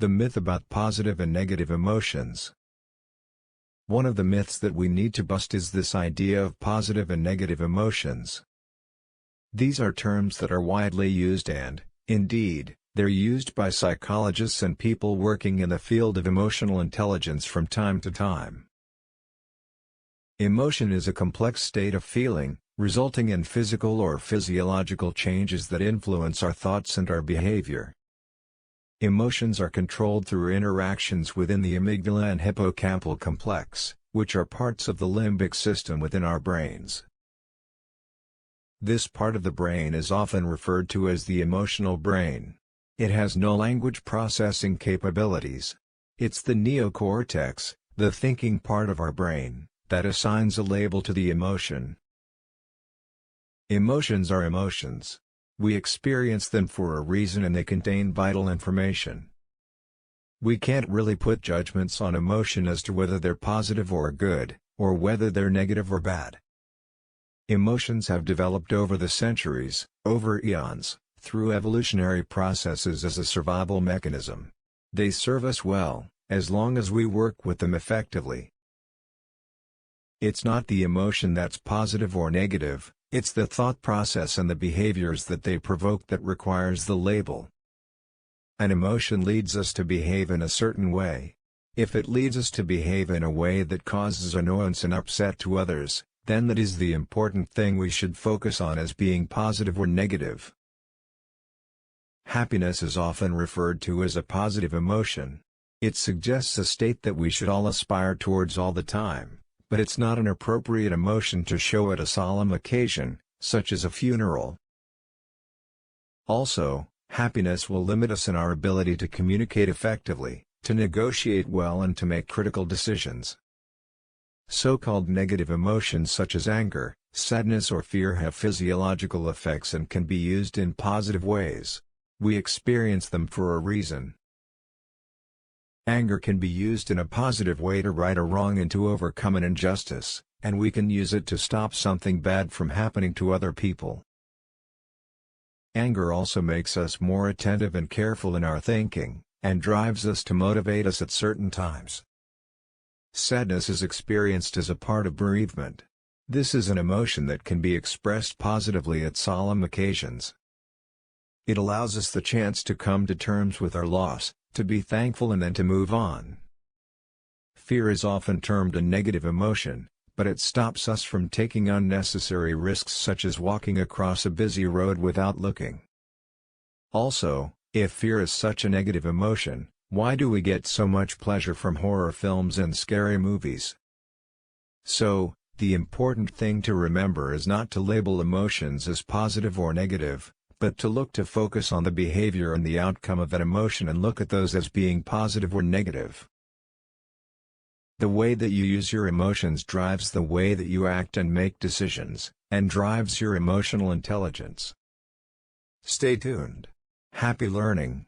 The myth about positive and negative emotions. One of the myths that we need to bust is this idea of positive and negative emotions. These are terms that are widely used and, indeed, they're used by psychologists and people working in the field of emotional intelligence from time to time. Emotion is a complex state of feeling, resulting in physical or physiological changes that influence our thoughts and our behavior. Emotions are controlled through interactions within the amygdala and hippocampal complex, which are parts of the limbic system within our brains. This part of the brain is often referred to as the emotional brain. It has no language processing capabilities. It's the neocortex, the thinking part of our brain, that assigns a label to the emotion. Emotions are emotions. We experience them for a reason and they contain vital information. We can't really put judgments on emotion as to whether they're positive or good, or whether they're negative or bad. Emotions have developed over the centuries, over eons, through evolutionary processes as a survival mechanism. They serve us well, as long as we work with them effectively. It's not the emotion that's positive or negative, it's the thought process and the behaviors that they provoke that requires the label. An emotion leads us to behave in a certain way. If it leads us to behave in a way that causes annoyance and upset to others, then that is the important thing we should focus on as being positive or negative. Happiness is often referred to as a positive emotion. It suggests a state that we should all aspire towards all the time, but it's not an appropriate emotion to show at a solemn occasion, such as a funeral. Also, happiness will limit us in our ability to communicate effectively, to negotiate well and to make critical decisions. So-called negative emotions such as anger, sadness or fear have physiological effects and can be used in positive ways. We experience them for a reason. Anger can be used in a positive way to right a wrong and to overcome an injustice, and we can use it to stop something bad from happening to other people. Anger also makes us more attentive and careful in our thinking, and drives us to motivate us at certain times. Sadness is experienced as a part of bereavement. This is an emotion that can be expressed positively at solemn occasions. It allows us the chance to come to terms with our loss, to be thankful and then to move on. Fear is often termed a negative emotion, but it stops us from taking unnecessary risks such as walking across a busy road without looking. Also, if fear is such a negative emotion, why do we get so much pleasure from horror films and scary movies? So, the important thing to remember is not to label emotions as positive or negative, but to look to focus on the behavior and the outcome of that emotion and look at those as being positive or negative. The way that you use your emotions drives the way that you act and make decisions, and drives your emotional intelligence. Stay tuned. Happy learning!